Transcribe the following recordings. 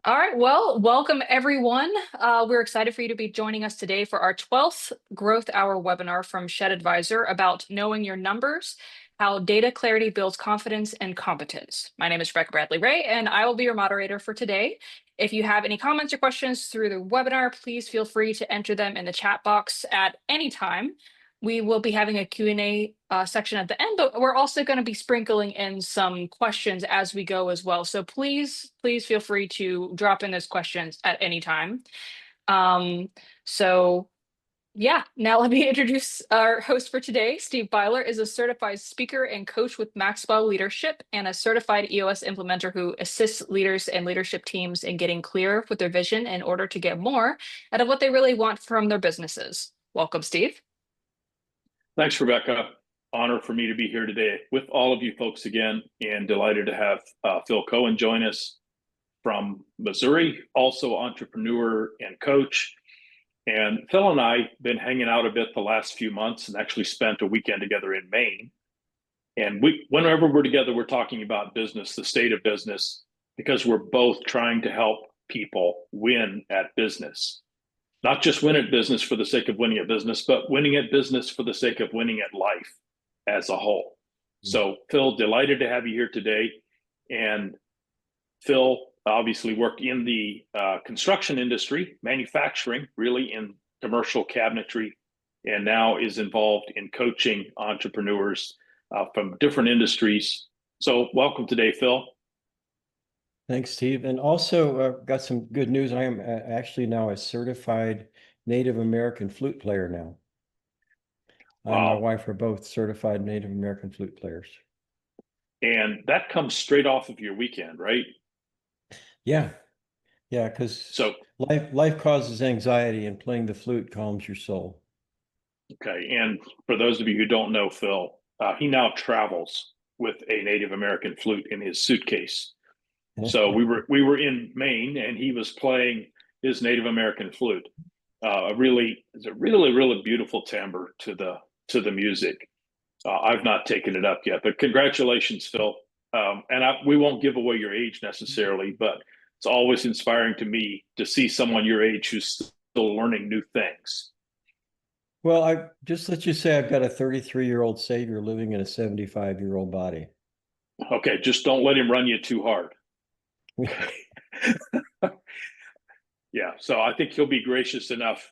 All right, well, welcome everyone. We're excited for you to be joining us today for our 12th Growth Hour webinar from Shed Advisor about knowing your numbers, how data clarity builds confidence and competence. My name is Rebecca Bradley Ray, and I will be your moderator for today. If you have any comments or questions through the webinar, please feel free to enter them in the chat box at any time. We will be having a Q&A section at the end, but we're also going to be sprinkling in some questions as we go as well. So please feel free to drop in those questions at any time. Um, so yeah, now let me introduce our host for today. Steve Byler is a certified speaker and coach with Maxwell Leadership and a certified EOS implementer who assists leaders and leadership teams in getting clear with their vision in order to get more out of what they really want from their businesses. Welcome, Steve. Thanks, Rebecca. Honor for me to be here today with all of you folks again, and delighted to have Phil Cohen join us from Missouri, also entrepreneur and coach. And Phil and I have been hanging out a bit the last few months and actually spent a weekend together in Maine. And whenever we're together, we're talking about business, the state of business, because we're both trying to help people win at business. Not just win at business for the sake of winning at business, but winning at business for the sake of winning at life as a whole. So, Phil, delighted to have you here today. And Phil obviously worked in the construction industry, manufacturing, really in commercial cabinetry, and now is involved in coaching entrepreneurs from different industries. So, welcome today, Phil. Thanks, Steve. And also got some good news. I am actually now a certified Native American flute player now. Wow. And my wife are both certified Native American flute players. And that comes straight off of your weekend, right? Yeah. Yeah, because life causes anxiety and playing the flute calms your soul. Okay. And for those of you who don't know Phil, he now travels with a Native American flute in his suitcase. So we were in Maine, and he was playing his Native American flute. It's a really beautiful timbre to the music. I've not taken it up yet, but congratulations, Phil. We won't give away your age necessarily, but it's always inspiring to me to see someone your age who's still learning new things. Well, I just let you say I've got a 33-year-old savior living in a 75-year-old body. Okay, just don't let him run you too hard. Yeah, so I think he'll be gracious enough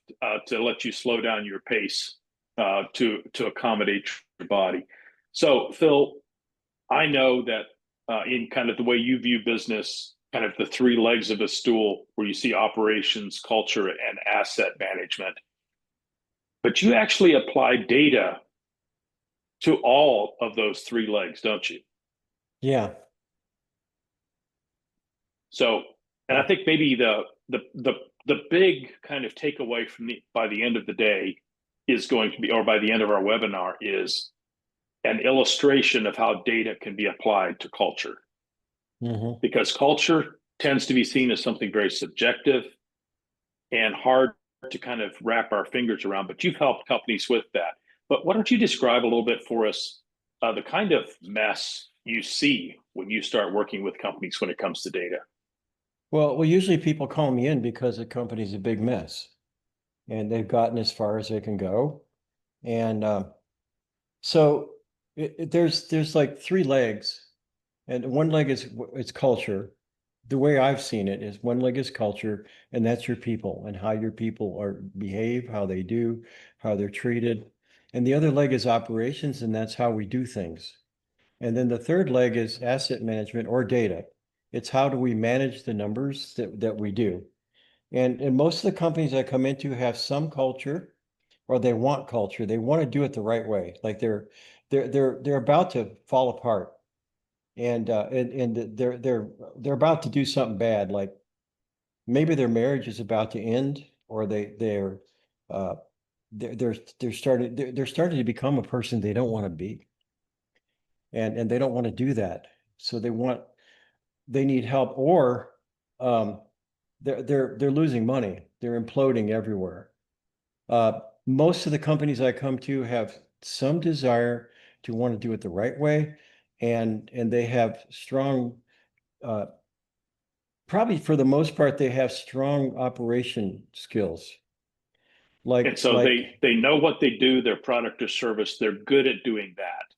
to let you slow down your pace to accommodate your body. So, Phil, I know that in kind of the way you view business, kind of the three legs of a stool, where you see operations, culture, and asset management, but you actually apply data to all of those three legs, don't you? Yeah. So, and I think maybe the big kind of takeaway from by the end of the day is going to be, or by the end of our webinar, is an illustration of how data can be applied to culture. Mm-hmm. Because culture tends to be seen as something very subjective and hard to kind of wrap our fingers around, but you've helped companies with that. But why don't you describe a little bit for us the kind of mess you see when you start working with companies when it comes to data? Well, usually people call me in because the company's a big mess and they've gotten as far as they can go. And so there's like three legs, and one leg is it's culture. The way I've seen it is one leg is culture, and that's your people and how your people behave, how they do, how they're treated. And the other leg is operations, and that's how we do things. And then the third leg is asset management or data. It's how do we manage the numbers that we do. And most of the companies I come into have some culture, or they want culture. They want to do it the right way. Like they're about to fall apart, and they're about to do something bad. Like maybe their marriage is about to end, or they're starting to become a person they don't want to be, and they don't want to do that. So they need help, or they're losing money. They're imploding everywhere. Most of the companies I come to have some desire to want to do it the right way, and they have strong probably for the most part, they have strong operation skills. And so they know what they do, their product or service, they're good at doing that.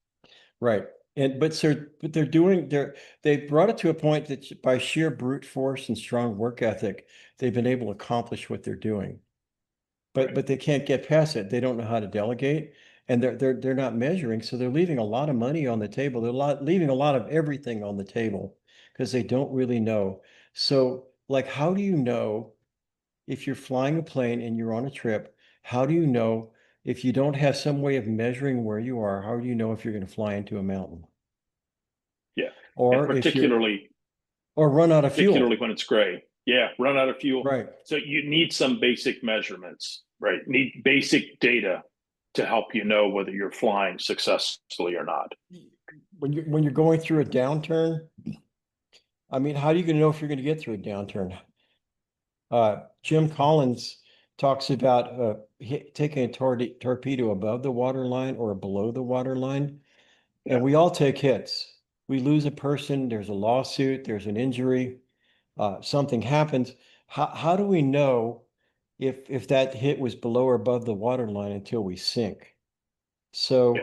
Right. But they brought it to a point that by sheer brute force and strong work ethic, they've been able to accomplish what they're doing. But they can't get past it. They don't know how to delegate, and they're not measuring, so they're leaving a lot of money on the table. They're leaving a lot of everything on the table because they don't really know. So, like, how do you know if you're flying a plane and you're on a trip? How do you know if you don't have some way of measuring where you are? How do you know if you're going to fly into a mountain? Yeah, Or and particularly run out of fuel. Particularly when it's gray. Yeah, run out of fuel. Right. So you need some basic measurements, right? Need basic data to help you know whether you're flying successfully or not. When you're going through a downturn, I mean, how are you going to know if you're going to get through a downturn? Jim Collins talks about taking a torpedo above the water line or below the water line. And we all take hits. We lose a person, there's a lawsuit, there's an injury, something happens. How do we know if that hit was below or above the water line until we sink? So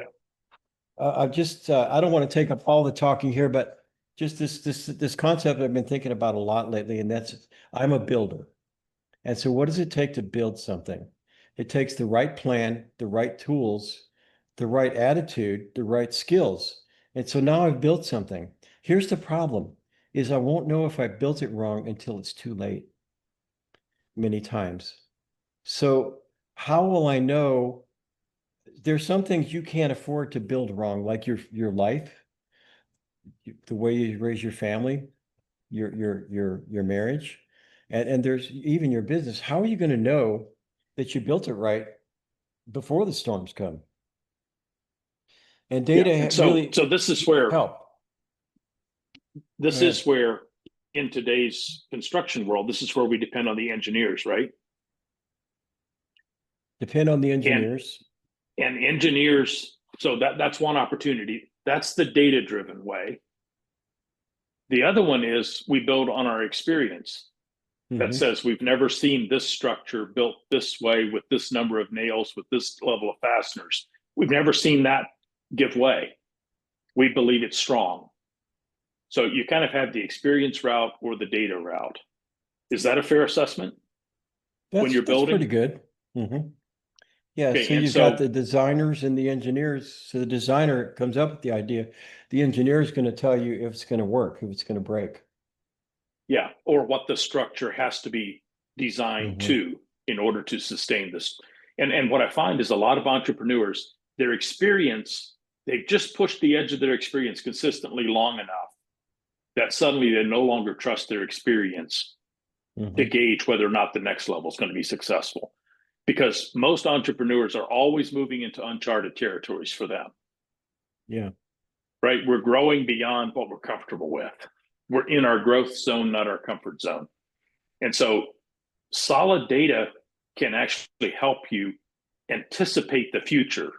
I don't want to take up all the talking here, but just this concept I've been thinking about a lot lately, and that's I'm a builder. And so what does it take to build something? It takes the right plan, the right tools, the right attitude, the right skills. And so now I've built something. Here's the problem is I won't know if I built it wrong until it's too late many times. So how will I know? There's some things you can't afford to build wrong, like your life, the way you raise your family, your marriage, and there's even your business. How are you going to know that you built it right before the storms come? And data so this is where help. This is where in today's construction world, this is where we depend on the engineers, right? Depend on the engineers. And engineers, so that's one opportunity. That's the data-driven way. The other one is we build on our experience. That says we've never seen this structure built this way with this number of nails, with this level of fasteners. We've never seen that give way. We believe it's strong. So you kind of have the experience route or the data route. Is that a fair assessment? When you're building? That's pretty good. Yeah, Okay, so you've got the designers and the engineers. So the designer comes up with the idea. The engineer is going to tell you if it's going to work, if it's going to break. Yeah, or what the structure has to be designed to in order to sustain this. And what I find is a lot of entrepreneurs, their experience, they've just pushed the edge of their experience consistently long enough that suddenly they no longer trust their experience to gauge whether or not the next level is going to be successful. Because most entrepreneurs are always moving into uncharted territories for them. Yeah. Right? We're growing beyond what we're comfortable with. We're in our growth zone, not our comfort zone. And so solid data can actually help you anticipate the future.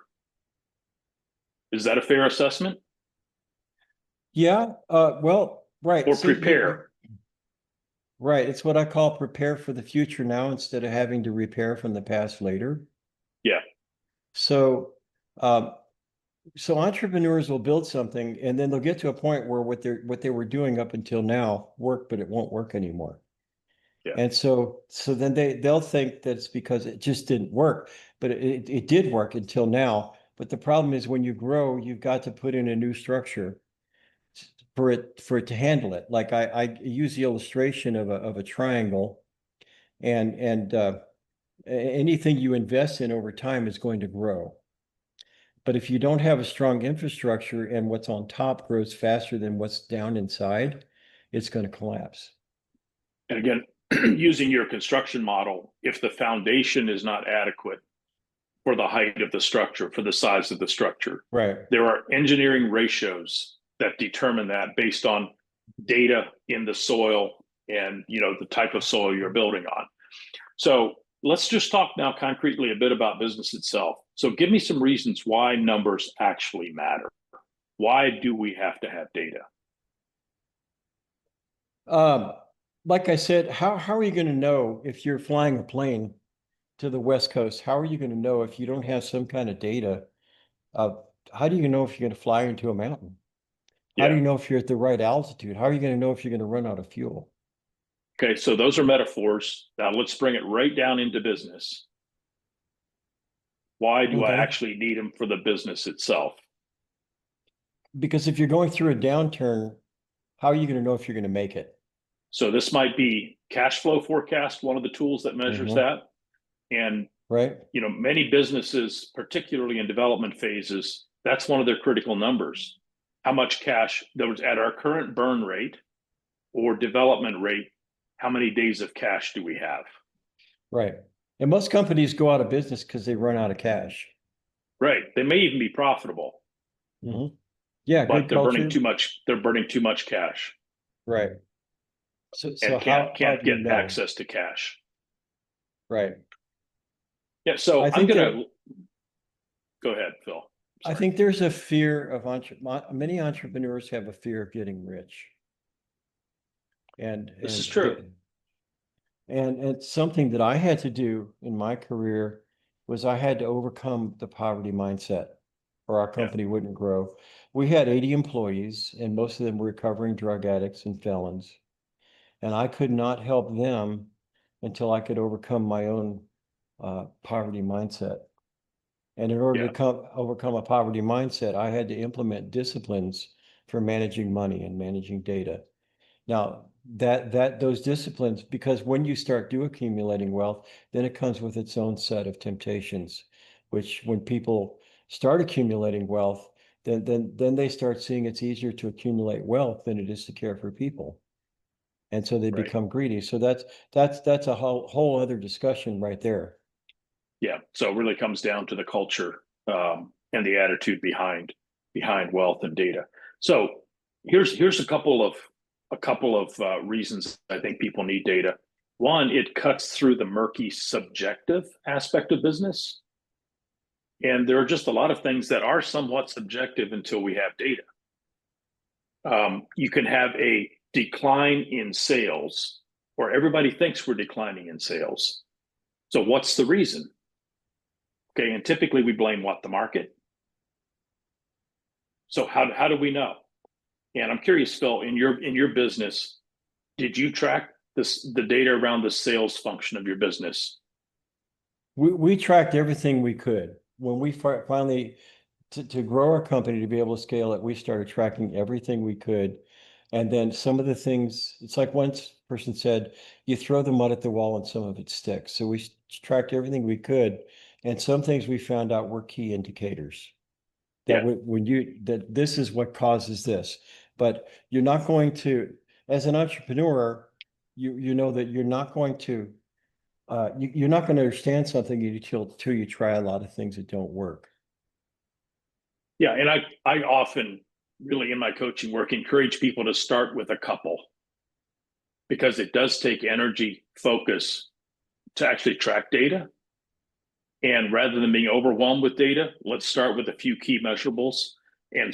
Is that a fair assessment? Yeah. Well, right. Or prepare. Right. It's what I call prepare for the future now instead of having to repair from the past later. Yeah. So, so entrepreneurs will build something and then they'll get to a point where what they were doing up until now worked, but it won't work anymore. Yeah. And so then they'll think that it's because it just didn't work, but it did work until now. But the problem is when you grow, you've got to put in a new structure for it to handle it. Like I use the illustration of a triangle, and anything you invest in over time is going to grow. But if you don't have a strong infrastructure and what's on top grows faster than what's down inside, it's going to collapse. And again, using your construction model, if the foundation is not adequate for the height of the structure, for the size of the structure, right, there are engineering ratios that determine that based on data in the soil and the type of soil you're building on. So let's just talk now concretely a bit about business itself. So give me some reasons why numbers actually matter. Why do we have to have data? like I said, how are you going to know if you're flying a plane to the West Coast? How are you going to know if you don't have some kind of data of how do you know if you're going to fly into a mountain? How do Yeah. you know if you're at the right altitude? How are you going to know if you're going to run out of fuel? Okay. So those are metaphors. Now let's bring it right down into business. Why do I Okay. actually need them for the business itself? Because if you're going through a downturn, how are you going to know if you're going to make it? So this might be cash flow forecast, one of the tools that measures Mhm. that. And, Right? many businesses, particularly in development phases, that's one of their critical numbers. How much cash, that was at our current burn rate or development rate, how many days of cash do we have? Right. And most companies go out of business because they run out of cash. Right. They may even be profitable, Mhm. Yeah, but good culture. they're burning too much cash Right. So and how can't do you get know? access to cash. Right. Yeah. So I I'm think gonna there go ahead, Phil. I Sorry. think there's a fear of many entrepreneurs have a fear of getting rich. And This is and true. and it's something that I had to do in my career was I had to overcome the poverty mindset or our Yeah. company wouldn't grow. We had 80 employees and most of them were recovering drug addicts and felons. And I could not help them until I could overcome my own poverty mindset. And in order Yeah. to overcome a poverty mindset, I had to implement disciplines for managing money and managing data. Now, those disciplines, because when you start accumulating wealth, then it comes with its own set of temptations, which when people start accumulating wealth, then they start seeing it's easier to accumulate wealth than it is to care for people. And so they Right. become greedy. So that's a whole other discussion right there. Yeah. So it really comes down to the culture and the attitude behind wealth and data. So here's a couple of reasons I think people need data. One, it cuts through the murky subjective aspect of business, and there are just a lot of things that are somewhat subjective until we have data. You can have a decline in sales, or everybody thinks we're declining in sales. So what's the reason? Okay, and typically we blame what? The market. So how do we know? And I'm curious, Phil, in your business, did you track the data around the sales function of your business? We tracked everything we could. When we finally to grow our company to be able to scale it, we started tracking everything we could. And then some of the things, it's like one person said, you throw the mud at the wall and some of it sticks. So we tracked everything we could. And some things we found out were key indicators that Yeah, when you that this is what causes this. But you're not going to, as an entrepreneur, you know that you're not going to you're not going to understand something until you try a lot of things that don't work. yeah, and I often really in my coaching work encourage people to start with a couple because it does take energy, focus to actually track data. And rather than being overwhelmed with data, let's start with a few key measurables and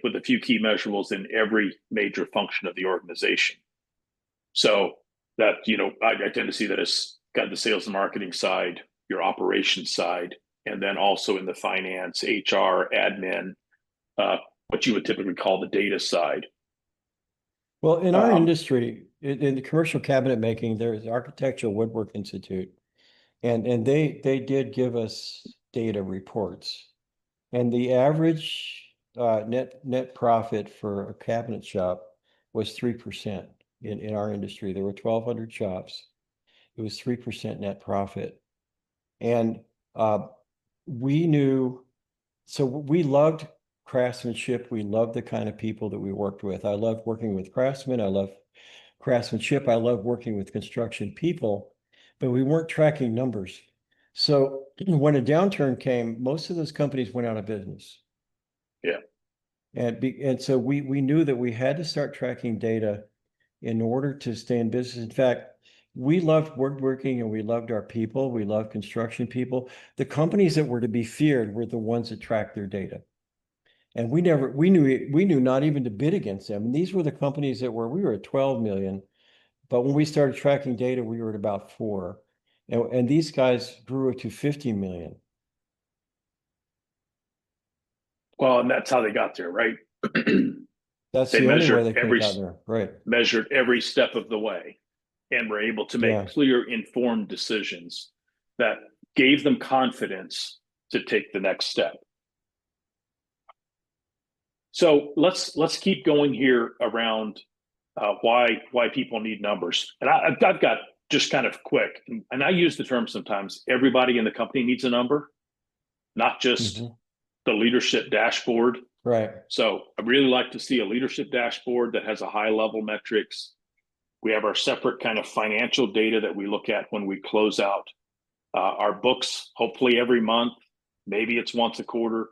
with a few key measurables in every major function of the organization. So that, I tend to see that as got the sales and marketing side, your operations side, and then also in the finance, HR, admin, what you would typically call the data side. Well, in our Um, industry, in the commercial cabinet making, there's the Architectural Woodwork Institute, and they did give us data reports, and the average net profit for a cabinet shop was 3% in our industry. There were 1,200 shops. It was 3% net profit, and uh, we knew. So we loved craftsmanship. We loved the kind of people that we worked with. I loved working with craftsmen. I love craftsmanship. I love working with construction people, but we weren't tracking numbers. So when a downturn came, most of those companies went out of business. yeah, And so we knew that we had to start tracking data in order to stay in business. In fact, we loved woodworking and we loved our people. We loved construction people. The companies that were to be feared were the ones that tracked their data. And we knew not even to bid against them. And these were the companies we were at 12 million, But when we started tracking data, we were at about 4. And these guys grew it to 50 million. Well, and that's how they got there, right? That's They the only way measured they could have gotten there. Right. measured every step of the way and were able to make Yeah. clear, informed decisions that gave them confidence to take the next step. So let's keep going here around why people need numbers. And I've got just kind of quick, and I use the term sometimes. Everybody in the company needs a number, not just the leadership dashboard. Right. So I really like to see a leadership dashboard that has a high level metrics. We have our separate kind of financial data that we look at when we close out our books, hopefully every month, maybe it's once a quarter.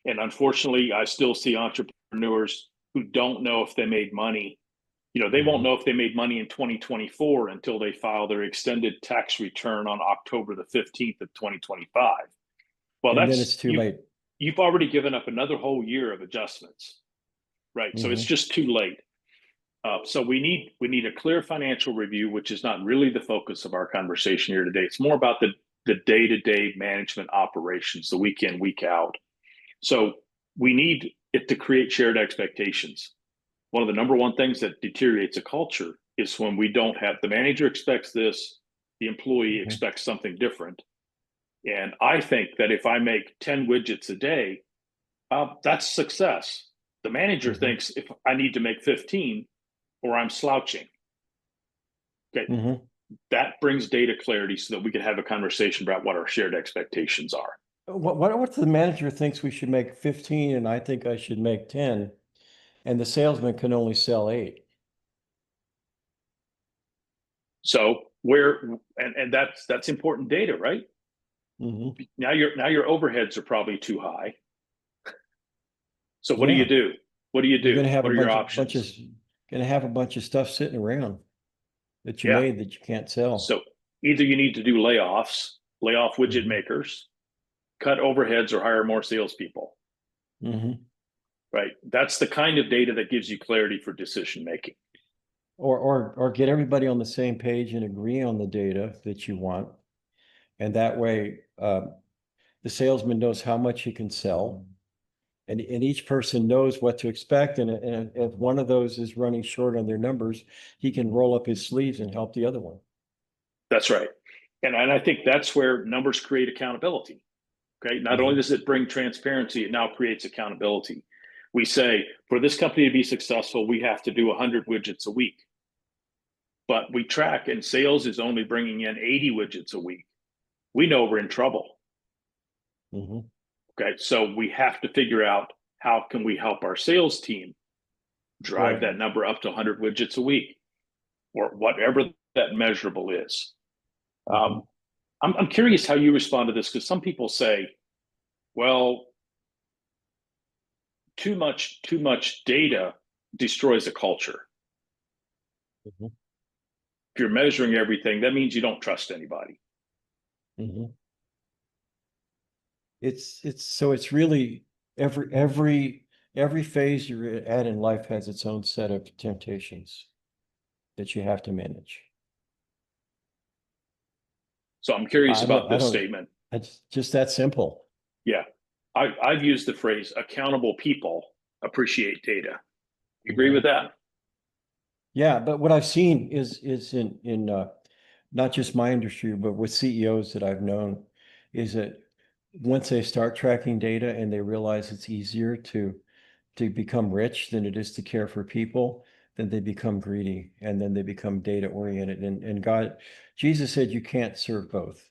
And unfortunately, I still see entrepreneurs who don't know if they made money. You know, they won't know if they made money in 2024 until they file their extended tax return on October the 15th of 2025. Well, And then it's too late. You've already given up another whole year of adjustments, right? So it's just too late. So we need a clear financial review, which is not really the focus of our conversation here today. It's more about the day-to-day management operations, the week in, week out. So we need it to create shared expectations. One of the number one things that deteriorates a culture is when we don't have the manager expects this, the employee expects something different. And I think that if I make 10 widgets a day, that's success. The manager thinks if I need to make 15 or I'm slouching. Okay. That brings data clarity so that we can have a conversation about what our shared expectations are. What if the manager thinks we should make 15 and I think I should make 10 and the salesman can only sell 8? So that's important data, right? Now your overheads are probably too high. So what do you do? What do you do? You're gonna have what are your options? Gonna have a bunch of stuff sitting around that you made that you can't sell. So either you need to do layoffs, lay off widget makers, cut overheads, or hire more salespeople. Right. That's the kind of data that gives you clarity for decision making. Or get everybody on the same page and agree on the data that you want. And that way, the salesman knows how much he can sell. And each person knows what to expect. And if one of those is running short on their numbers, he can roll up his sleeves and help the other one. That's right. And I think that's where numbers create accountability. Okay. Not only does it bring transparency, it now creates accountability. We say for this company to be successful, we have to do 100 widgets a week. But we track and sales is only bringing in 80 widgets a week. We know we're in trouble. Okay, so we have to figure out how can we help our sales team drive that number up to 100 widgets a week or whatever that measurable is. I'm curious how you respond to this because some people say, well, too much data destroys a culture. If you're measuring everything, that means you don't trust anybody. It's really every phase you're at in life has its own set of temptations that you have to manage. So I'm curious about this statement. It's just that simple. Yeah. I've used the phrase accountable people appreciate data. You agree with that? Yeah, but what I've seen is in not just my industry, but with CEOs that I've known, is that once they start tracking data and they realize it's easier to become rich than it is to care for people, then they become greedy and then they become data oriented. And Jesus said you can't serve both.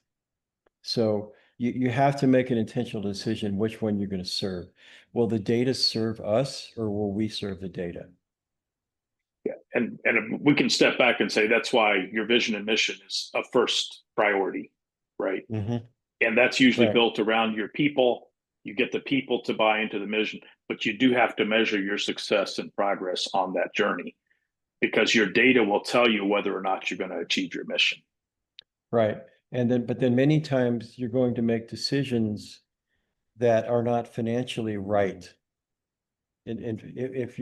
So you have to make an intentional decision which one you're going to serve. Will the data serve us or will we serve the data? Yeah, and we can step back and say that's why your vision and mission is a first priority, right? And that's usually built around your people. You get the people to buy into the mission, but you do have to measure your success and progress on that journey because your data will tell you whether or not you're going to achieve your mission. Right. But then many times you're going to make decisions that are not financially right. And if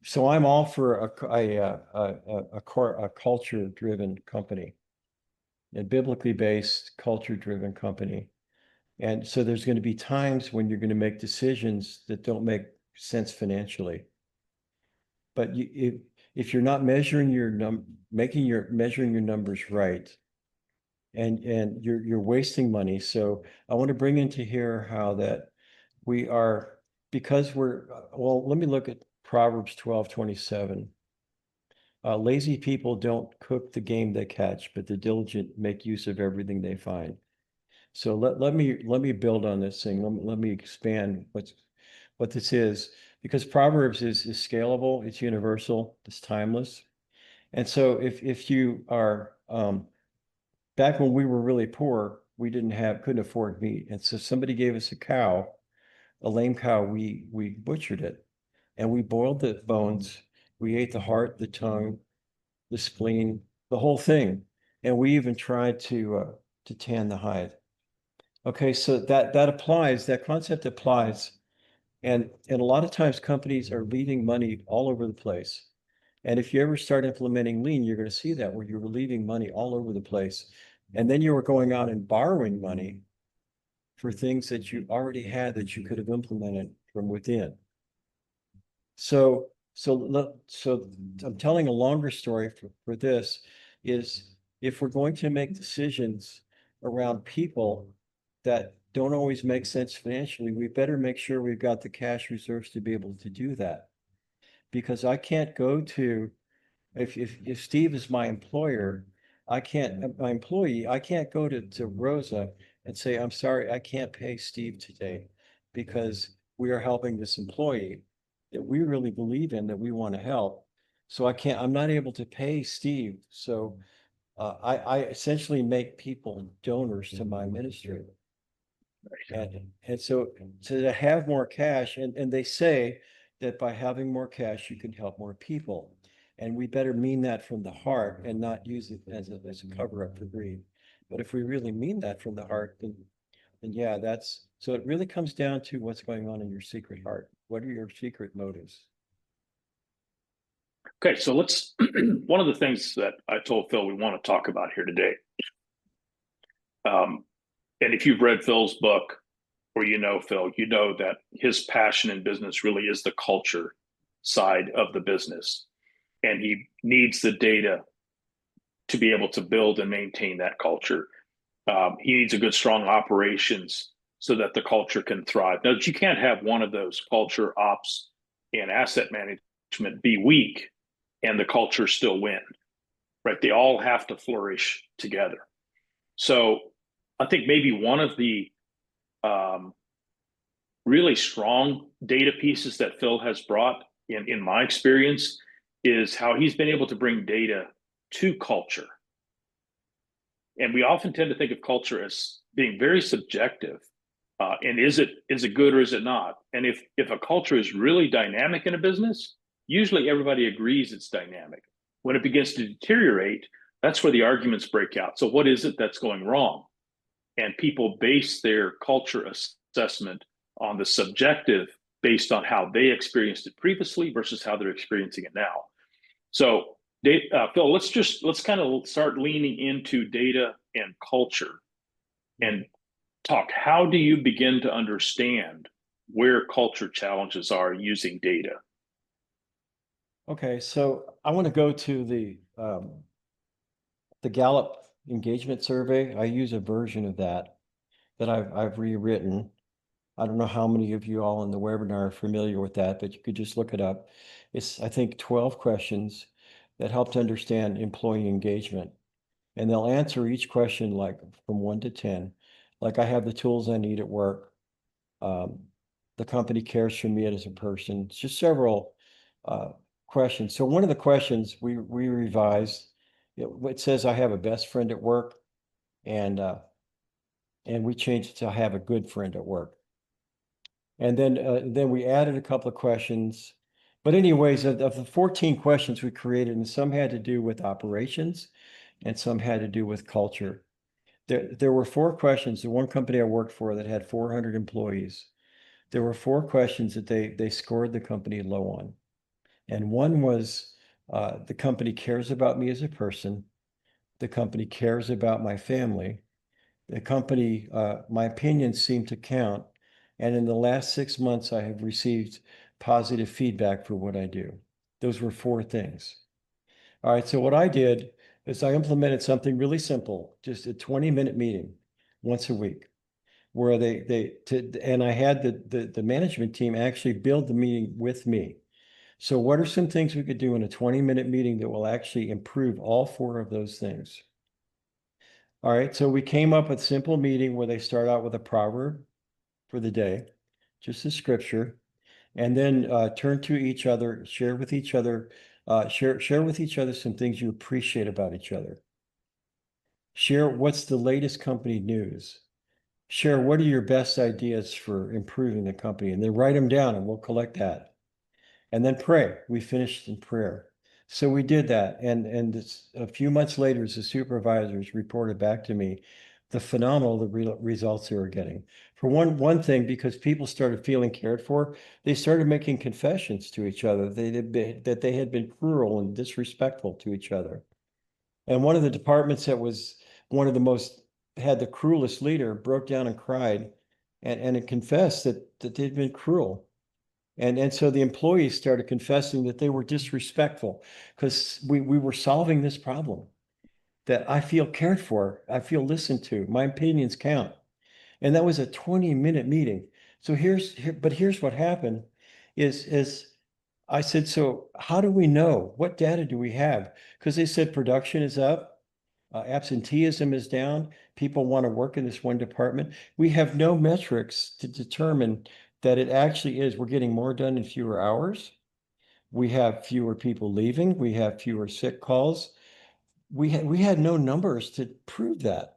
So I'm all for a culture-driven company, a biblically based, culture-driven company. And so there's going to be times when you're going to make decisions that don't make sense financially. But if you're not measuring your measuring your numbers right, and you're wasting money. So I want to bring into here how that we are, because we're well, let me look at Proverbs 12:27. Lazy people don't cook the game they catch, but the diligent make use of everything they find. So let me build on this thing. Let me expand what this is, because Proverbs is scalable, it's universal, it's timeless. And so if you are back when we were really poor, we couldn't afford meat. And so somebody gave us a cow, a lame cow, we butchered it and we boiled the bones. We ate the heart, the tongue, the spleen, the whole thing. And we even tried to tan the hide. Okay, so that applies, that concept applies. And a lot of times companies are leaving money all over the place. And if you ever start implementing lean, you're going to see that where you're leaving money all over the place. And then you were going out and borrowing money for things that you already had that you could have implemented from within. So I'm telling a longer story for this is, if we're going to make decisions around people that don't always make sense financially, we better make sure we've got the cash reserves to be able to do that. Because I can't go to, if Steve is my employer, my employee, I can't go to Rosa and say, I'm sorry, I can't pay Steve today because we are helping this employee that we really believe in, that we want to help. So I'm not able to pay Steve. So I essentially make people donors to my ministry. And so to have more cash, and they say that by having more cash, you can help more people. And we better mean that from the heart and not use it as a cover up for greed. But if we really mean that from the heart, then yeah, so it really comes down to what's going on in your secret heart. What are your secret motives? Okay, so one of the things that I told Phil we want to talk about here today, and if you've read Phil's book, or you know Phil, you know that his passion in business really is the culture side of the business. And he needs the data to be able to build and maintain that culture. He needs a good, strong operations so that the culture can thrive. Now, you can't have one of those, culture, ops, and asset management, be weak and the culture still win, right? They all have to flourish together. So I think maybe one of the really strong data pieces that Phil has brought in my experience is how he's been able to bring data to culture. And we often tend to think of culture as being very subjective. And is it good or is it not? And if a culture is really dynamic in a business, usually everybody agrees it's dynamic. When it begins to deteriorate, that's where the arguments break out. So what is it that's going wrong? And people base their culture assessment on the subjective based on how they experienced it previously versus how they're experiencing it now. So Phil, let's kind of start leaning into data and culture and talk. How do you begin to understand where culture challenges are using data? Okay, so I want to go to the Gallup engagement survey. I use a version of that I've rewritten. I don't know how many of you all in the webinar are familiar with that, but you could just look it up. It's, I think, 12 questions that help to understand employee engagement. And they'll answer each question like from 1 to 10. Like, I have the tools I need at work. The company cares for me as a person. It's just several questions. So one of the questions we revised, it says I have a best friend at work, and we changed it to I have a good friend at work. And then we added a couple of questions. But anyways, of the 14 questions we created, and some had to do with operations and some had to do with culture. There were 4 questions. The one company I worked for that had 400 employees, there were 4 questions that they scored the company low on. And one was the company cares about me as a person. The company cares about my family. The company, my opinions seem to count. And in the last 6 months, I have received positive feedback for what I do. Those were 4 things. All right, so what I did is I implemented something really simple, just a 20-minute meeting once a week, where and I had the management team actually build the meeting with me. So what are some things we could do in a 20-minute meeting that will actually improve all 4 of those things? All right, so we came up with a simple meeting where they start out with a proverb for the day, just a scripture, and then turn to each other, share with each other some things you appreciate about each other. Share what's the latest company news. Share what are your best ideas for improving the company, and then write them down and we'll collect that. And then pray. We finished in prayer. So we did that. And a few months later, as the supervisors reported back to me the phenomenal results they were getting. For one thing, because people started feeling cared for, they started making confessions to each other that they had been cruel and disrespectful to each other. And one of the departments that was one of the most had the cruelest leader broke down and cried and it confessed that they'd been cruel. And so the employees started confessing that they were disrespectful because we were solving this problem, that I feel cared for, I feel listened to, my opinions count. And that was a 20-minute meeting. So here's what happened is I said, so how do we know? What data do we have? Because they said production is up, absenteeism is down, people want to work in this one department. We have no metrics to determine that it actually is. We're getting more done in fewer hours. We have fewer people leaving. We have fewer sick calls. We had no numbers to prove that.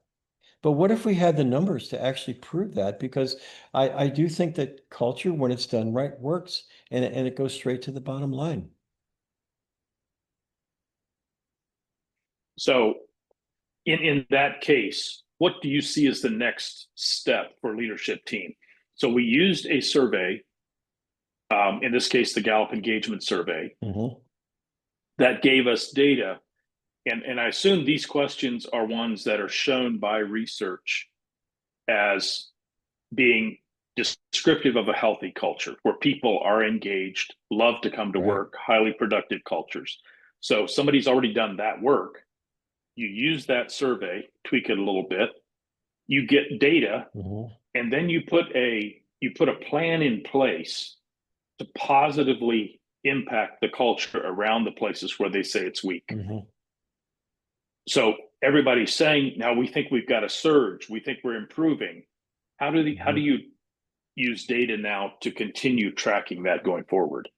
But what if we had the numbers to actually prove that? Because I do think that culture, when it's done right, works, and it goes straight to the bottom line. So in that case, what do you see as the next step for leadership team? So we used a survey, in this case, the Gallup Engagement Survey, that gave us data. And I assume these questions are ones that are shown by research as being descriptive of a healthy culture where people are engaged, love to come to work, highly productive cultures. So somebody's already done that work. You use that survey, tweak it a little bit, you get data, and then you put a plan in place to positively impact the culture around the places where they say it's weak. So everybody's saying, now we think we've got a surge, we think we're improving. How do you use data now to continue tracking that going forward?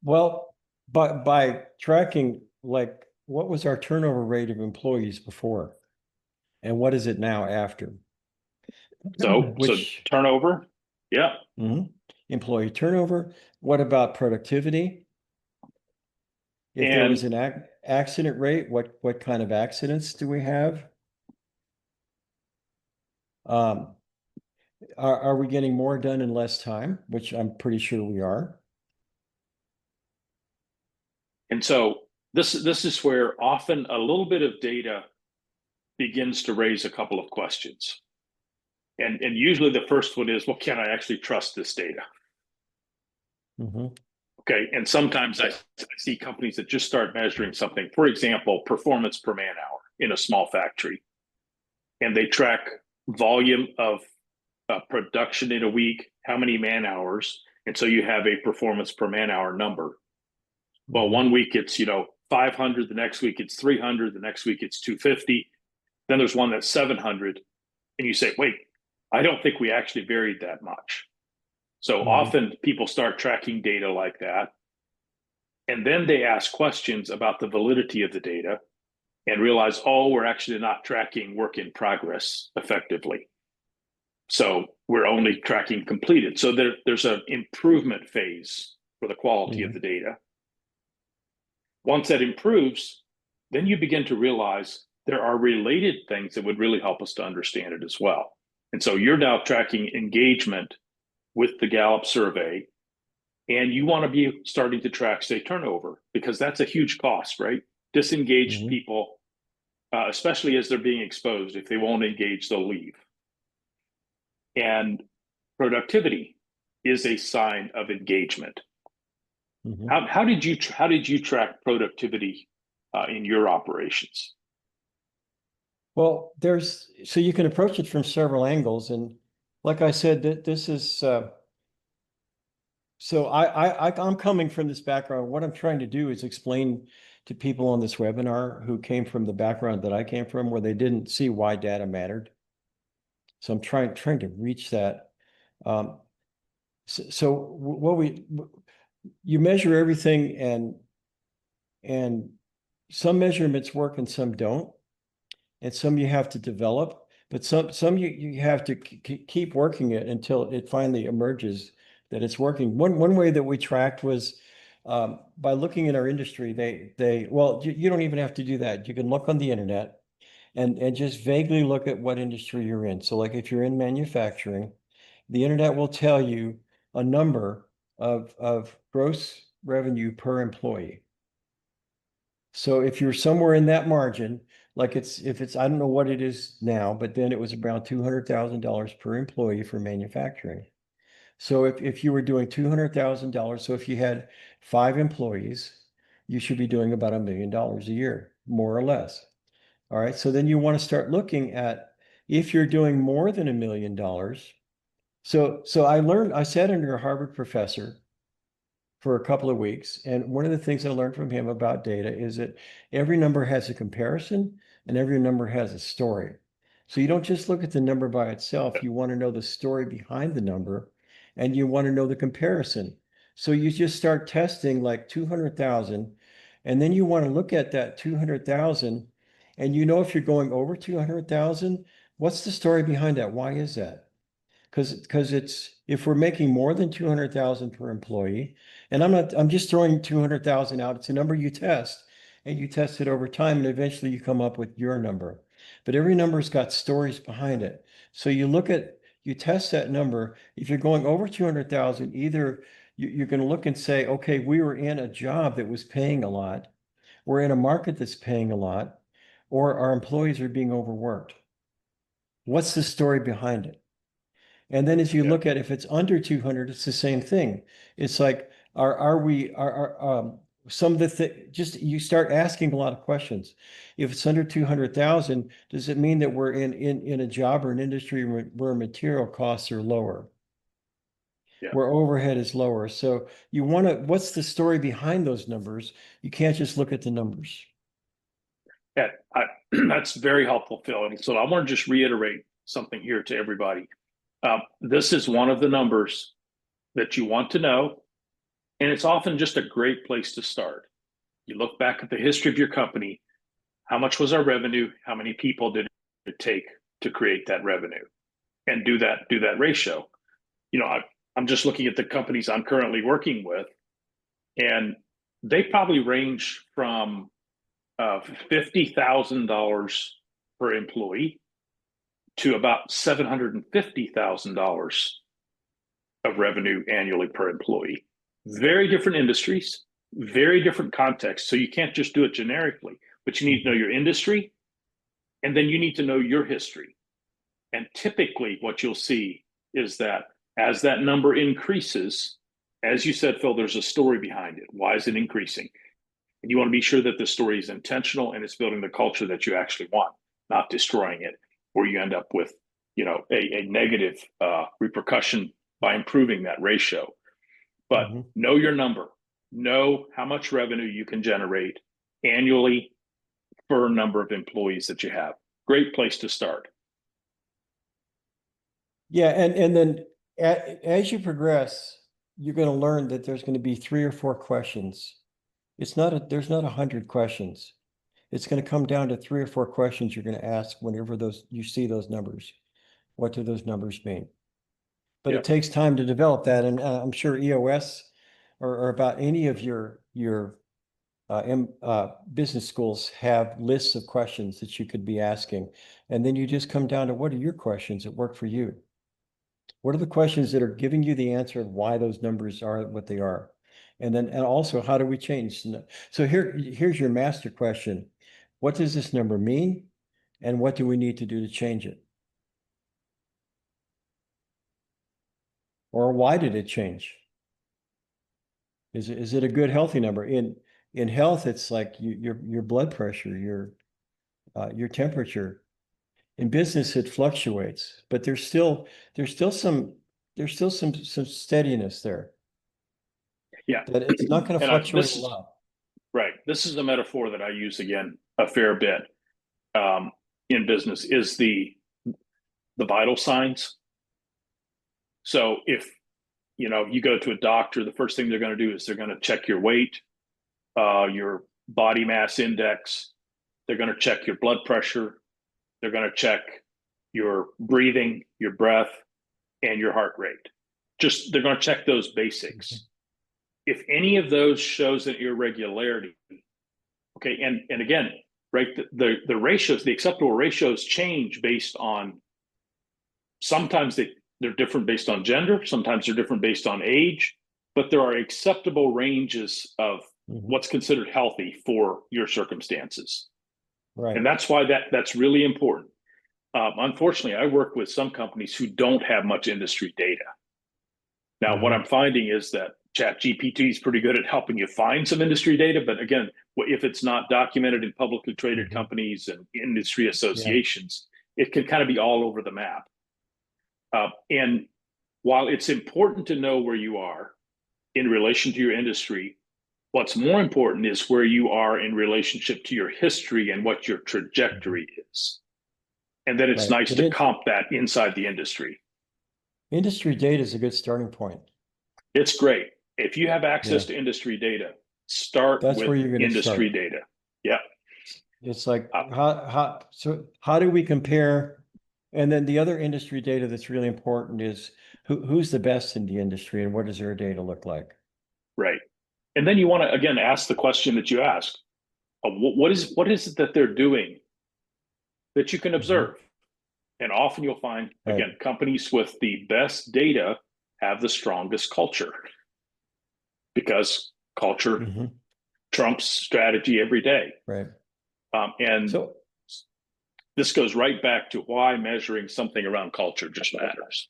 Well, by tracking, like, what was our turnover rate of employees before? And what is it now after? So turnover, yeah. Employee turnover. What about productivity? If there was an accident rate, what kind of accidents do we have? Are we getting more done in less time? Which I'm pretty sure we are. And so this is where often a little bit of data begins to raise a couple of questions. And usually the first one is, well, can I actually trust this data? Okay, and sometimes I see companies that just start measuring something, for example, performance per man hour in a small factory, and they track volume of production in a week, how many man hours, and so you have a performance per man hour number. Well, one week it's 500, the next week it's 300, the next week it's 250, then there's one that's 700, and you say, wait, I don't think we actually varied that much. So often people start tracking data like that, and then they ask questions about the validity of the data and realize, oh, we're actually not tracking work in progress effectively. So we're only tracking completed. So there's an improvement phase for the quality of the data. Once that improves, then you begin to realize there are related things that would really help us to understand it as well. And so you're now tracking engagement with the Gallup survey, And you want to be starting to track, say, turnover, because that's a huge cost, right? Disengaged people, especially as they're being exposed, if they won't engage, they'll leave. And productivity is a sign of engagement. How did you track productivity in your operations? Well, so you can approach it from several angles, and like I said, that this is so I'm coming from this background. What I'm trying to do is explain to people on this webinar who came from the background that I came from, where they didn't see why data mattered. So I'm trying to reach that. So what you measure everything, and some measurements work and some don't, and some you have to develop, but some you have to keep working it until it finally emerges that it's working. One way that we tracked was by looking in our industry. Well, you don't even have to do that. You can look on the internet and just vaguely look at what industry you're in. So like if you're in manufacturing, the internet will tell you a number of gross revenue per employee. So if you're somewhere in that margin, like if it's, I don't know what it is now, but then it was around $200,000 per employee for manufacturing. So if you were doing $200,000, so if you had 5 employees, you should be doing about $1 million a year, more or less. All right. So then you want to start looking at if you're doing more than $1 million. So I sat under a Harvard professor for a couple of weeks. And one of the things I learned from him about data is that every number has a comparison and every number has a story. So you don't just look at the number by itself. You want to know the story behind the number, and you want to know the comparison. So you just start testing like 200,000, and then you want to look at that 200,000, and you know if you're going over 200,000, what's the story behind that? Why is that? Because if we're making more than 200,000 per employee, and I'm just throwing 200,000 out, it's a number you test, and you test it over time, and eventually you come up with your number. But every number's got stories behind it. So you test that number. If you're going over 200,000, either you're going to look and say, okay, we were in a job that was paying a lot, we're in a market that's paying a lot, or our employees are being overworked. What's the story behind it? And then as you look at if it's under 200, it's the same thing. It's like, some of the just you start asking a lot of questions. If it's under 200,000, does it mean that we're in a job or an industry where material costs are lower? Where overhead is lower. So you want to, what's the story behind those numbers? You can't just look at the numbers. Yeah, that's very helpful, Phil. And so I want to just reiterate something here to everybody. This is one of the numbers that you want to know, and it's often just a great place to start. You look back at the history of your company. How much was our revenue? How many people did it take to create that revenue? And do that ratio. I'm just looking at the companies I'm currently working with, and they probably range from $50,000 per employee to about $750,000 of revenue annually per employee. Very different industries, very different contexts. So you can't just do it generically, but you need to know your industry, and then you need to know your history. And typically what you'll see is that as that number increases, as you said, Phil, there's a story behind it. Why is it increasing? And you want to be sure that the story is intentional and it's building the culture that you actually want, not destroying it, where you end up with, a negative repercussion by improving that ratio. But know your number, know how much revenue you can generate annually per number of employees that you have. Great place to start. Yeah, and then as you progress, you're going to learn that there's going to be 3 or 4 questions. There's not 100 questions. It's going to come down to 3 or 4 questions you're going to ask whenever you see those numbers. What do those numbers mean? But it takes time to develop that, and I'm sure EOS or about any of your business schools have lists of questions that you could be asking, and then you just come down to what are your questions that work for you. What are the questions that are giving you the answer of why those numbers are what they are? And then, and also, how do we change? So here's your master question. What does this number mean? And what do we need to do to change it? Or why did it change? Is it a good, healthy number? In health, it's like your blood pressure, your temperature. In business, it fluctuates, but there's still some steadiness there. Yeah. That it's not going to fluctuate a lot. Right. This is a metaphor that I use again a fair bit in business is the vital signs. So if you go to a doctor, the first thing they're going to do is they're going to check your weight, your body mass index. They're going to check your blood pressure. They're going to check your breathing, your breath, and your heart rate. They're going to check those basics. Mm-hmm. If any of those shows an irregularity, okay, and again, right, the ratios, the acceptable ratios change based on, sometimes they're different based on gender, sometimes they're different based on age, but there are acceptable ranges of what's considered healthy for your circumstances. Right. And that's why that's really important. Unfortunately, I work with some companies who don't have much industry data. Now, what I'm finding is that ChatGPT is pretty good at helping you find some industry data. But again, if it's not documented in publicly traded companies and industry associations, it can kind of be all over the map. And while it's important to know where you are in relation to your industry, what's more important is where you are in relationship to your history and what your trajectory is. And then it's nice to comp that inside the industry. Industry data is a good starting point. It's great. If you have access to industry data, start with industry data. Yeah. It's like, how do we compare? And then the other industry data that's really important is who's the best in the industry and what does their data look like? Right. And then you want to, again, ask the question that you asked. What is it that they're doing that you can observe? And often you'll find, again, companies with the best data have the strongest culture, because culture trumps strategy every day. Right. And so this goes right back to why measuring something around culture just matters.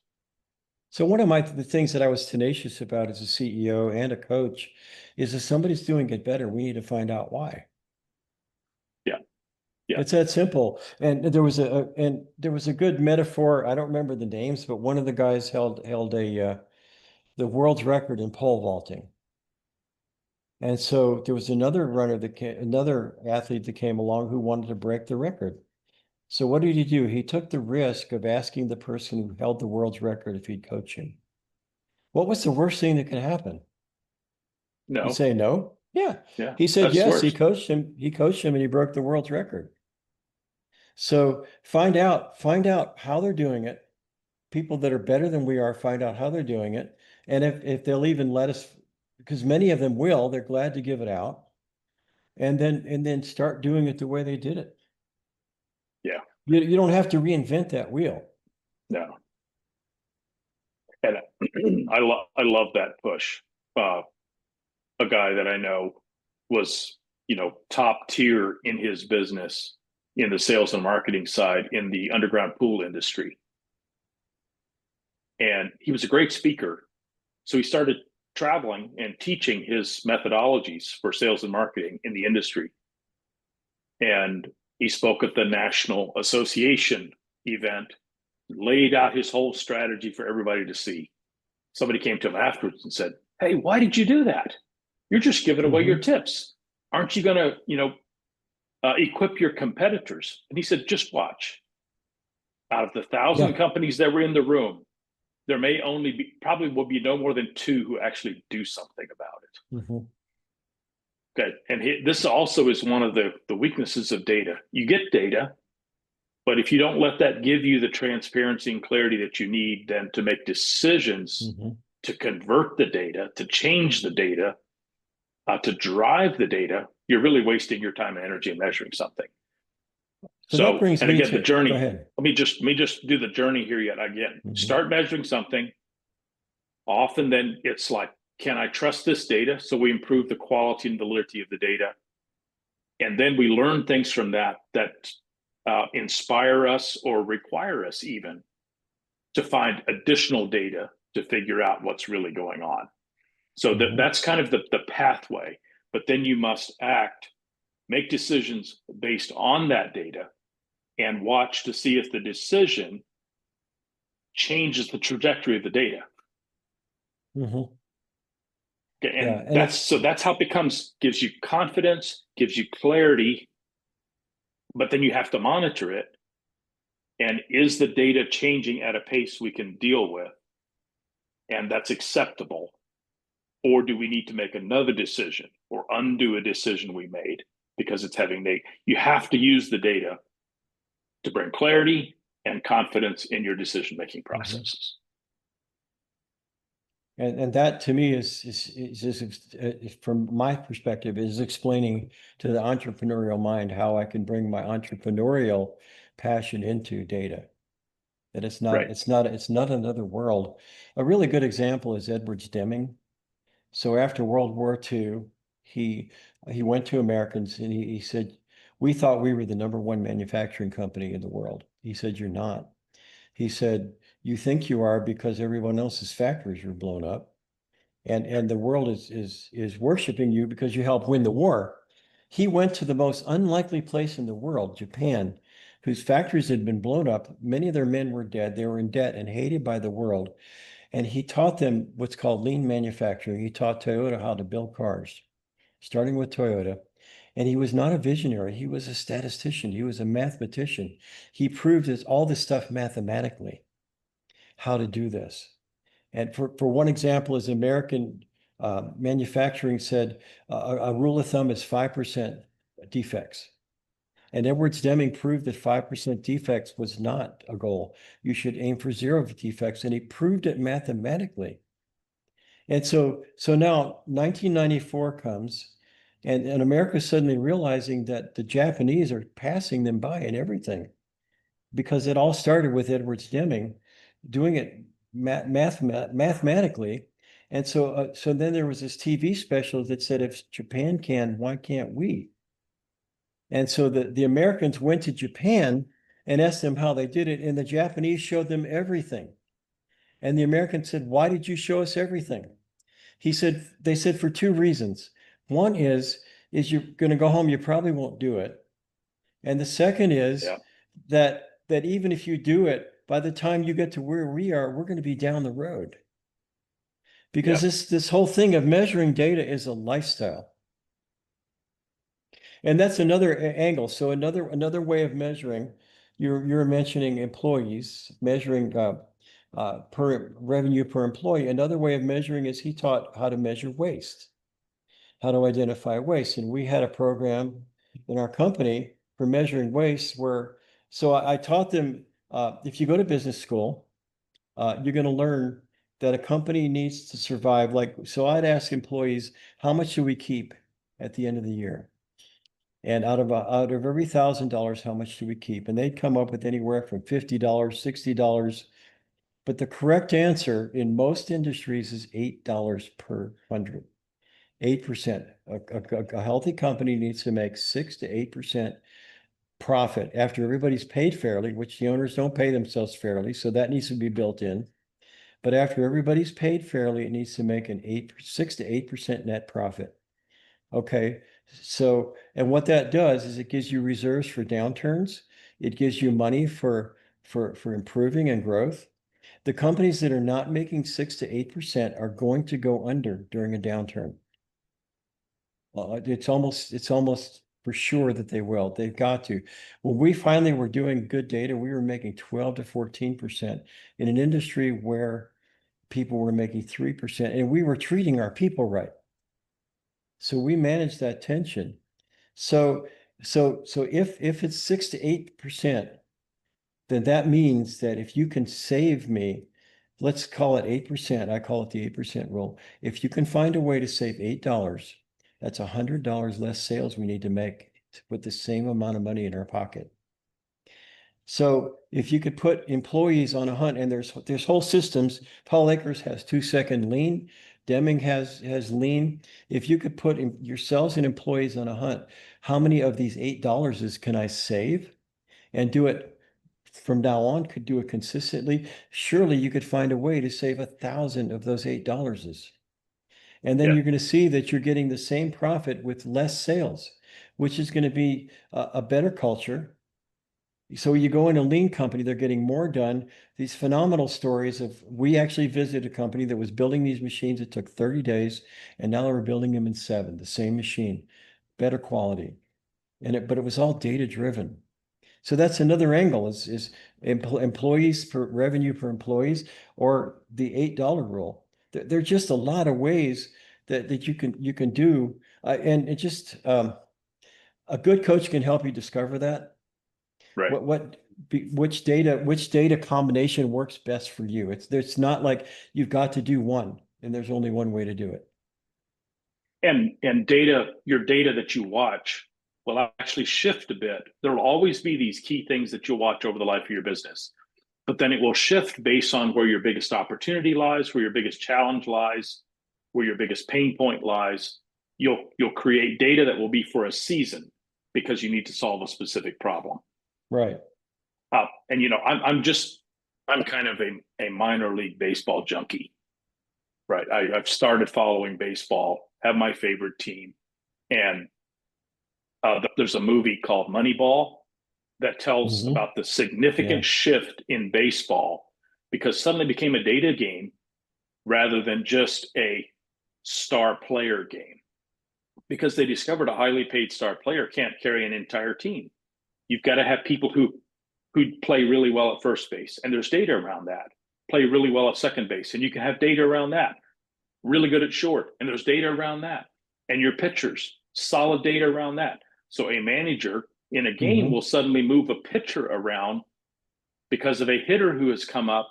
So one of the things that I was tenacious about as a CEO and a coach is if somebody's doing it better, we need to find out why. Yeah. It's that simple. And there was a good metaphor. I don't remember the names, but one of the guys held the world's record in pole vaulting. And so there was another another athlete that came along who wanted to break the record. So what did he do? He took the risk of asking the person who held the world's record if he'd coach him. What was the worst thing that could happen? No. He'd say no? Yeah. Yeah. He said yes, he coached him and he broke the world's record. So find out how they're doing it. People that are better than we are, find out how they're doing it. And if they'll even let us, because many of them will, they're glad to give it out. And then start doing it the way they did it. Yeah. You don't have to reinvent that wheel. No. And I love that push. A guy that I know was, top tier in his business in the sales and marketing side in the underground pool industry. And he was a great speaker. So he started traveling and teaching his methodologies for sales and marketing in the industry. And he spoke at the National Association event, laid out his whole strategy for everybody to see. Somebody came to him afterwards and said, "Hey, why did you do that? You're just giving away your tips. Aren't you going to, equip your competitors?" And he said, "Just watch. Out of the 1,000 companies that were in the room, there may probably will be no more than 2 who actually do something about it." Okay. And this also is one of the weaknesses of data. You get data, but if you don't let that give you the transparency and clarity that you need then to make decisions to convert the data, to change the data, to drive the data, you're really wasting your time and energy in measuring something. So that brings and me again, to, the journey, go ahead. let me just do the journey here yet again. Mhm. Start measuring something. Often then it's like, can I trust this data? So we improve the quality and validity of the data. And then we learn things from that inspire us or require us even to find additional data to figure out what's really going on. So that's kind of the pathway. But then you must act, make decisions based on that data, and watch to see if the decision changes the trajectory of the data. Mm-hmm. Okay, Yeah, and and that's how it gives you confidence, gives you clarity, but then you have to monitor it. And is the data changing at a pace we can deal with and that's acceptable? Or do we need to make another decision or undo a decision we made because it's having you have to use the data to bring clarity and confidence in your decision-making processes. And that to me is from my perspective is explaining to the entrepreneurial mind how I can bring my entrepreneurial passion into data. That it's not Right. it's not another world. A really good example is Edwards Deming. So after World War II, he went to Americans and he said, "We thought we were the #1 manufacturing company in the world." He said, "You're not." He said, "You think you are because everyone else's factories were blown up, and the world is worshiping you because you helped win the war." He went to the most unlikely place in the world, Japan, whose factories had been blown up. Many of their men were dead. They were in debt and hated by the world. And he taught them what's called lean manufacturing. He taught Toyota how to build cars, starting with Toyota. And he was not a visionary. He was a statistician. He was a mathematician. He proved all this stuff mathematically, how to do this. And for one example, is American manufacturing said a rule of thumb is 5% defects. And Edwards Deming proved that 5% defects was not a goal. You should aim for 0 defects. And he proved it mathematically. And so now 1994 comes, and America is suddenly realizing that the Japanese are passing them by in everything, because it all started with Edwards Deming doing it mathematically. And so then there was this TV special that said, if Japan can, why can't we? And so the Americans went to Japan and asked them how they did it, and the Japanese showed them everything. And the Americans said, "Why did you show us everything?" They said for 2 reasons. One is you're going to go home, you probably won't do it. And the second is that even if you do it, by the time you get to where we are, we're going to be down the road. Because this whole thing of measuring data is a lifestyle. And that's another angle. So another way of measuring, you're mentioning employees, measuring per revenue per employee. Another way of measuring is he taught how to measure waste, how to identify waste. And we had a program in our company for measuring waste where, so I taught them, if you go to business school, you're going to learn that a company needs to survive. So I'd ask employees, how much should we keep at the end of the year? And out of every $1,000, how much do we keep? And they'd come up with anywhere from $50, $60. But the correct answer in most industries is $8 per 100. 8%. A healthy company needs to make 6 to 8% profit after everybody's paid fairly, which the owners don't pay themselves fairly. So that needs to be built in. But after everybody's paid fairly, it needs to make 6 to 8% net profit. Okay. So, and what that does is it gives you reserves for downturns. It gives you money for improving and growth. The companies that are not making 6 to 8% are going to go under during a downturn. It's almost for sure that they will. They've got to. When we finally were doing good data, we were making 12 to 14% in an industry where people were making 3%, and we were treating our people right. So we manage that tension. So if it's 6 to 8%, then that means that if you can save me, let's call it 8%. I call it the 8% rule. If you can find a way to save $8, that's $100 less sales we need to make to put the same amount of money in our pocket. So if you could put employees on a hunt, and there's whole systems. Paul Akers has 2-second lean. Deming has lean. If you could put yourselves and employees on a hunt, how many of these $8 can I save, and do it from now on, could do it consistently? Surely you could find a way to save 1,000 of those $8. And then Yeah. you're going to see that you're getting the same profit with less sales, which is going to be a better culture. So you go in a lean company, they're getting more done. These phenomenal stories of, we actually visited a company that was building these machines. It took 30 days, and now they were building them in 7, the same machine, better quality. But it was all data driven. So that's another angle is employees per revenue per employees, or the $8 rule. There are just a lot of ways that you can do, and it just a good coach can help you discover that. Right. Which data combination works best for you. It's not like you've got to do one and there's only one way to do it. And data, your data that you watch will actually shift a bit. There will always be these key things that you'll watch over the life of your business, but then it will shift based on where your biggest opportunity lies, where your biggest challenge lies, where your biggest pain point lies. You'll create data that will be for a season because you need to solve a specific problem. Right. And you know, I'm kind of a minor league baseball junkie, right? I've started following baseball, have my favorite team, and there's a movie called Moneyball that tells about the significant shift in baseball, because suddenly it became a data game rather than just a star player game, because they discovered a highly paid star player can't carry an entire team. You've got to have people who play really well at first base, and there's data around that, play really well at second base, and you can have data around that, really good at short, and there's data around that, and your pitchers, solid data around that. So a manager in a game will suddenly move a pitcher around because of a hitter who has come up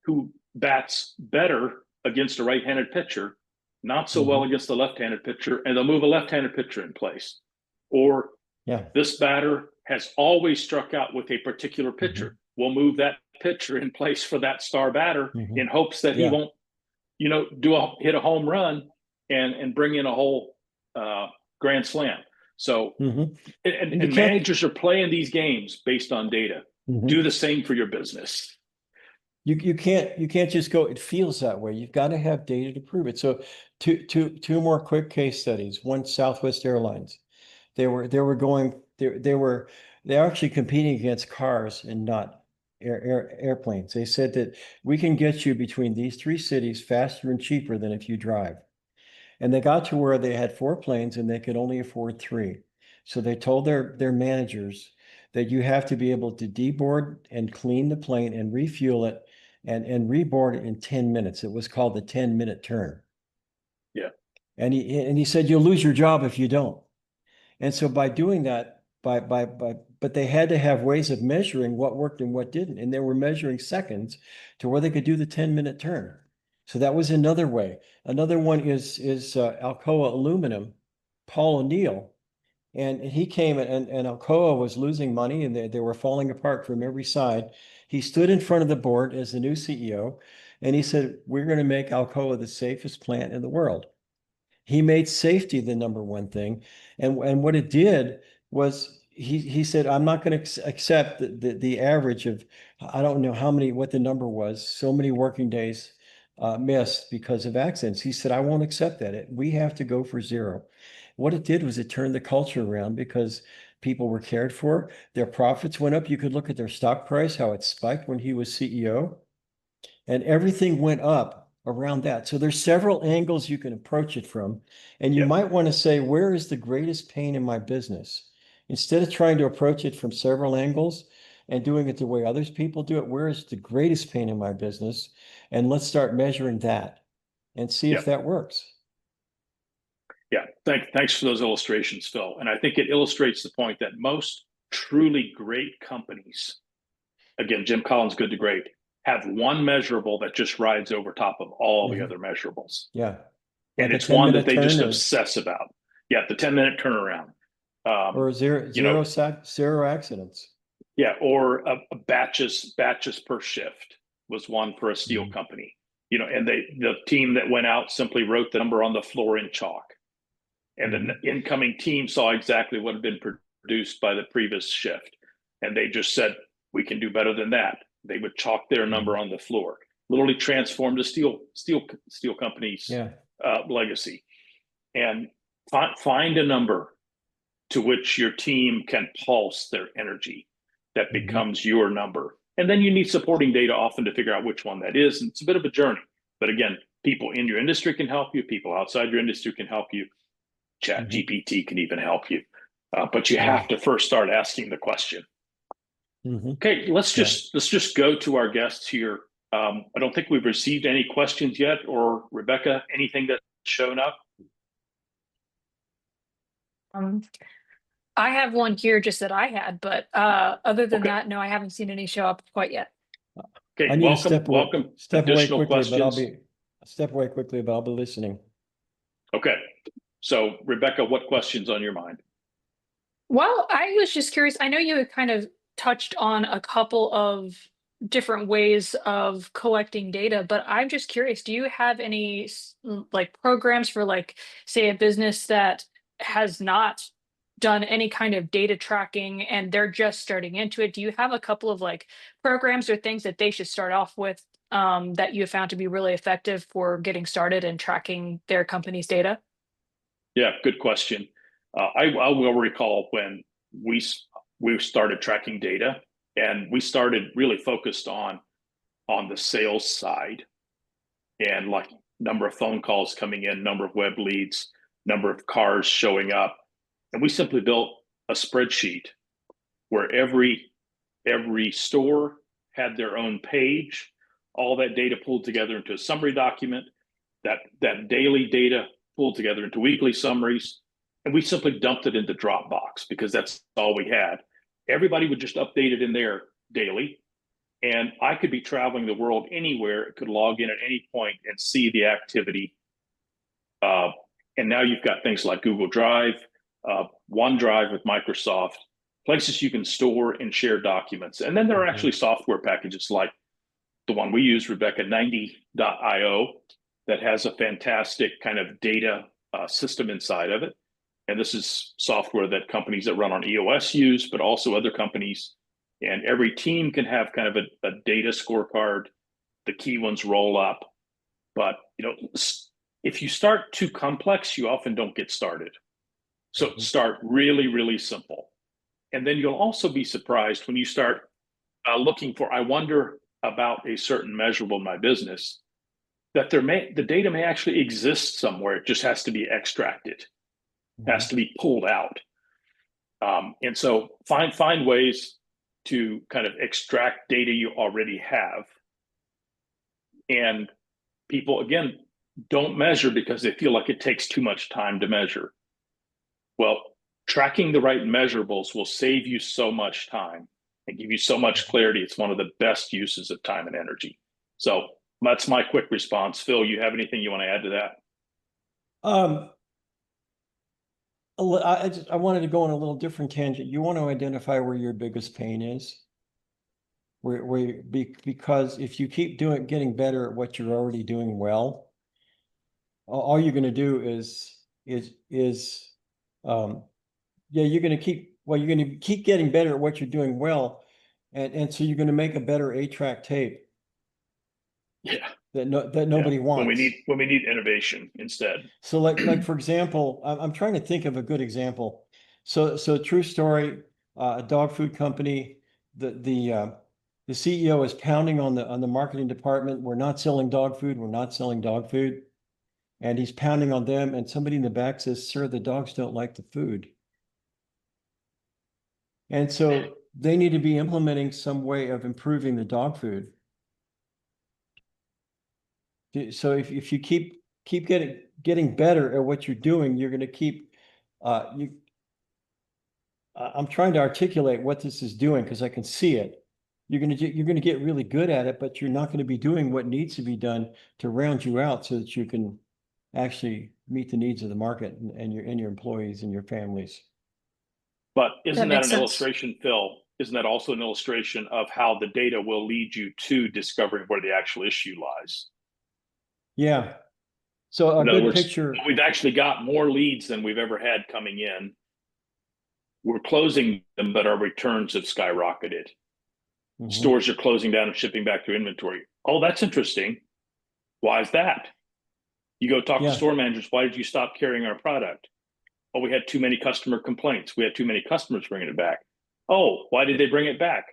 who bats better against a right-handed pitcher, not so well against the left-handed pitcher, and they'll move a left-handed pitcher in place. Or this batter has always struck out with a particular pitcher. We'll move that pitcher in place for that star batter in hopes that he won't, you know, hit a home run and bring in a whole grand slam. So, and managers are playing these games based on data. Do the same for your business. You can't just go, it feels that way. You've got to have data to prove it. So two more quick case studies. One, Southwest Airlines. They're actually competing against cars and not airplanes. They said that we can get you between these 3 cities faster and cheaper than if you drive. And they got to where they had 4 planes and they could only afford 3. So they told their managers that you have to be able to deboard and clean the plane and refuel it and reboard it in 10 minutes. It was called the 10-minute turn. Yeah. And he said, you'll lose your job if you don't. And so by doing that, but they had to have ways of measuring what worked and what didn't. And they were measuring seconds to where they could do the 10-minute turn. So that was another way. Another one is Alcoa Aluminum, Paul O'Neill. And he came and Alcoa was losing money and they were falling apart from every side. He stood in front of the board as the new CEO and he said, we're going to make Alcoa the safest plant in the world. He made safety the number one thing. And what it did was he said, I'm not going to accept the average of, I don't know what the number was, so many working days missed because of accidents. He said, I won't accept that. We have to go for 0. What it did was it turned the culture around because people were cared for. Their profits went up. You could look at their stock price, how it spiked when he was CEO, and everything went up around that. So there's several angles you can approach it from. And you might want to say, where is the greatest pain in my business? Instead of trying to approach it from several angles and doing it the way others people do it, where is the greatest pain in my business? And let's start measuring that and see if that works. Yeah, thanks for those illustrations, Phil. And I think it illustrates the point that most truly great companies, again, Jim Collins, Good to Great, have one measurable that just rides over top of all the other measurables. Yeah. And it's one that they just obsess about. Yeah, the 10-minute turnaround. Or zero accidents. Yeah, or a batches per shift was one for a steel Mhm. company. And the team that went out simply wrote the number on the floor in chalk, and the incoming team saw exactly what had been produced by the previous shift, and they just said, we can do better than that. They would chalk their number on the floor. Literally transformed the steel company's Yeah. legacy. And find a number to which your team can pulse their energy that becomes your number. And then you need supporting data often to figure out which one that is. And it's a bit of a journey. But again, people in your industry can help you. People outside your industry can help you. Chat GPT can even help you. But you have to first start asking the question. Okay, let's just go to our guests here. I don't think we've received any questions yet, or Rebecca, anything that's shown up? I have one here just that I had, but other than Okay. that, no, I haven't seen any show up quite yet. Okay, I need welcome, to welcome. step away Additional quickly, but questions? step away quickly, but I'll be listening. Okay, so Rebecca, what questions on your mind? Well, I was just curious. I know you had kind of touched on a couple of different ways of collecting data, but I'm just curious, do you have any like programs for like, say, a business that has not done any kind of data tracking and they're just starting into it? Do you have a couple of like programs or things that they should start off with that you have found to be really effective for getting started and tracking their company's data? Yeah, good question. I will recall when we started tracking data, and we started really focused on the sales side, and like number of phone calls coming in, number of web leads, number of cars showing up, and we simply built a spreadsheet where every store had their own page, all that data pulled together into a summary document, that daily data pulled together into weekly summaries, and we simply dumped it into Dropbox because that's all we had. Everybody would just update it in there daily, and I could be traveling the world anywhere, could log in at any point and see the activity. And now you've got things like Google Drive, OneDrive with Microsoft, places you can store and share documents. And then there are actually software packages like the one we use, Rebecca, 90.io, that has a fantastic kind of data system inside of it. And this is software that companies that run on EOS use, but also other companies. And every team can have kind of a data scorecard. The key ones roll up. But if you start too complex, you often don't get started. So start really, really simple. And then you'll also be surprised when you start looking for, I wonder about a certain measurable in my business, that the data may actually exist somewhere. It just has to be extracted, has to be pulled out. And so find ways to kind of extract data you already have. And people, again, don't measure because they feel like it takes too much time to measure. Well, tracking the right measurables will save you so much time and give you so much clarity. It's one of the best uses of time and energy. So that's my quick response. Phil, you have anything you want to add to that? I wanted to go on a little different tangent. You want to identify where your biggest pain is, because if you keep getting better at what you're already doing well, all you're going to do is you're going to keep getting better at what you're doing well, and so you're going to make a better 8-track tape. Yeah. That nobody wants. When we need innovation instead. So like for example, I'm trying to think of a good example. So true story, a dog food company, the CEO is pounding on the marketing department. We're not selling dog food. We're not selling dog food. And he's pounding on them, and somebody in the back says, "Sir, the dogs don't like the food." And so they need to be implementing some way of improving the dog food. So if you keep getting better at what you're doing, you're going to keep I'm trying to articulate what this is doing because I can see it. You're going to get really good at it, but you're not going to be doing what needs to be done to round you out so that you can actually meet the needs of the market and your employees and your families. But isn't that an sense. illustration, Phil? isn't that also an illustration of how the data will lead you to discovering where the actual issue lies? Yeah. So a In other good words, picture. we've actually got more leads than we've ever had coming in. We're closing them, but our returns have skyrocketed. Mhm. Stores are closing down and shipping back their inventory. Oh, that's interesting. Why is that? You go talk to store managers. Why did you stop carrying our product? Oh, we had too many customer complaints. We had too many customers bringing it back. Oh, why did they bring it back?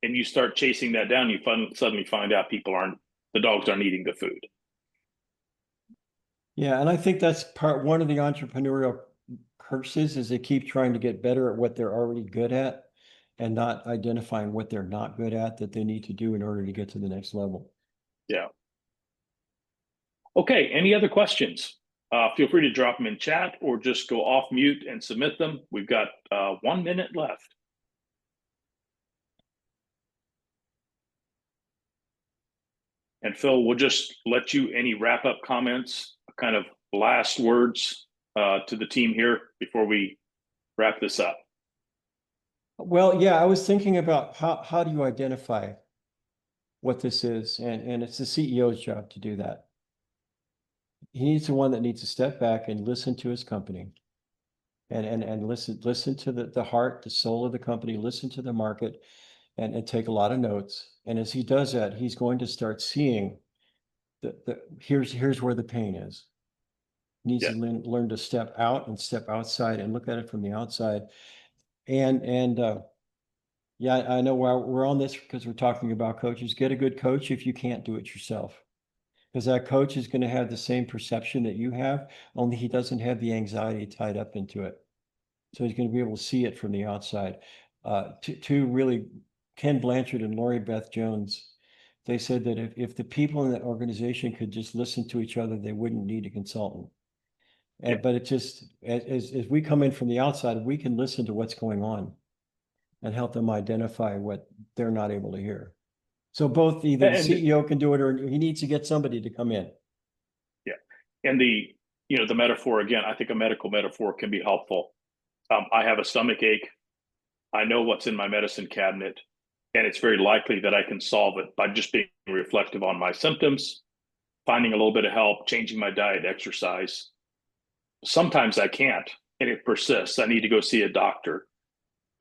And you start chasing that down. You suddenly find out the dogs aren't eating the food. Yeah, and I think that's one of the entrepreneurial curses is they keep trying to get better at what they're already good at and not identifying what they're not good at that they need to do in order to get to the next level. Yeah. Okay, any other questions? Feel free to drop them in chat or just go off mute and submit them. We've got 1 minute left. And Phil, we'll just let you, any wrap up comments, kind of last words to the team here before we wrap this up. Well, yeah, I was thinking about how do you identify what this is? And it's the CEO's job to do that. He needs the one that needs to step back and listen to his company and listen to the heart, the soul of the company, listen to the market and take a lot of notes. And as he does that, he's going to start seeing here's where the pain is. He needs to learn to step out and step outside and look at it from the outside. And yeah, I know we're on this because we're talking about coaches. Get a good coach if you can't do it yourself. Because that coach is going to have the same perception that you have, only he doesn't have the anxiety tied up into it. So he's going to be able to see it from the outside. To really, Ken Blanchard and Lori Beth Jones, they said that if the people in that organization could just listen to each other, they wouldn't need a consultant. But it just, as we come in from the outside, we can listen to what's going on and help them identify what they're not able to hear. So both either the CEO can do it or he needs to get somebody to come in. Yeah. And the metaphor, again, I think a medical metaphor can be helpful. I have a stomach ache. I know what's in my medicine cabinet, and it's very likely that I can solve it by just being reflective on my symptoms, finding a little bit of help, changing my diet, exercise. Sometimes I can't, and it persists. I need to go see a doctor.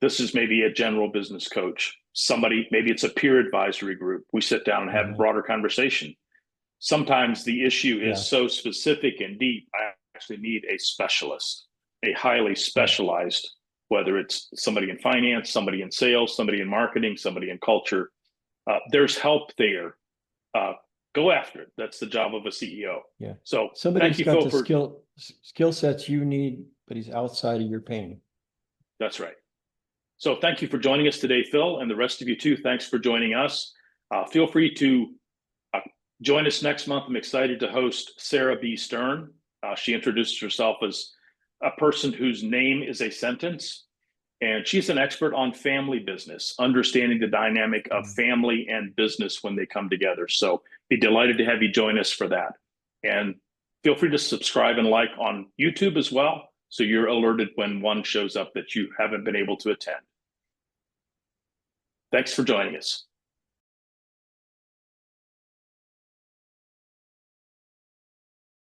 This is maybe a general business coach, somebody, maybe it's a peer advisory group. We sit down and have a broader conversation. Sometimes the issue is so specific and deep, I actually need a specialist, a highly specialized, whether it's somebody in finance, somebody in sales, somebody in marketing, somebody in culture. There's help there. Go after it. That's the job of a CEO. Yeah. So somebody's thank you, got Phil, the skill sets you need, but he's outside of your pain. That's right. So thank you for joining us today, Phil, and the rest of you too. Thanks for joining us. Feel free to join us next month. I'm excited to host Sarah B. Stern. She introduced herself as a person whose name is a sentence, and she's an expert on family business, understanding the dynamic of family and business when they come together. So be delighted to have you join us for that. And feel free to subscribe and like on YouTube as well, so you're alerted when one shows up that you haven't been able to attend. Thanks for joining us.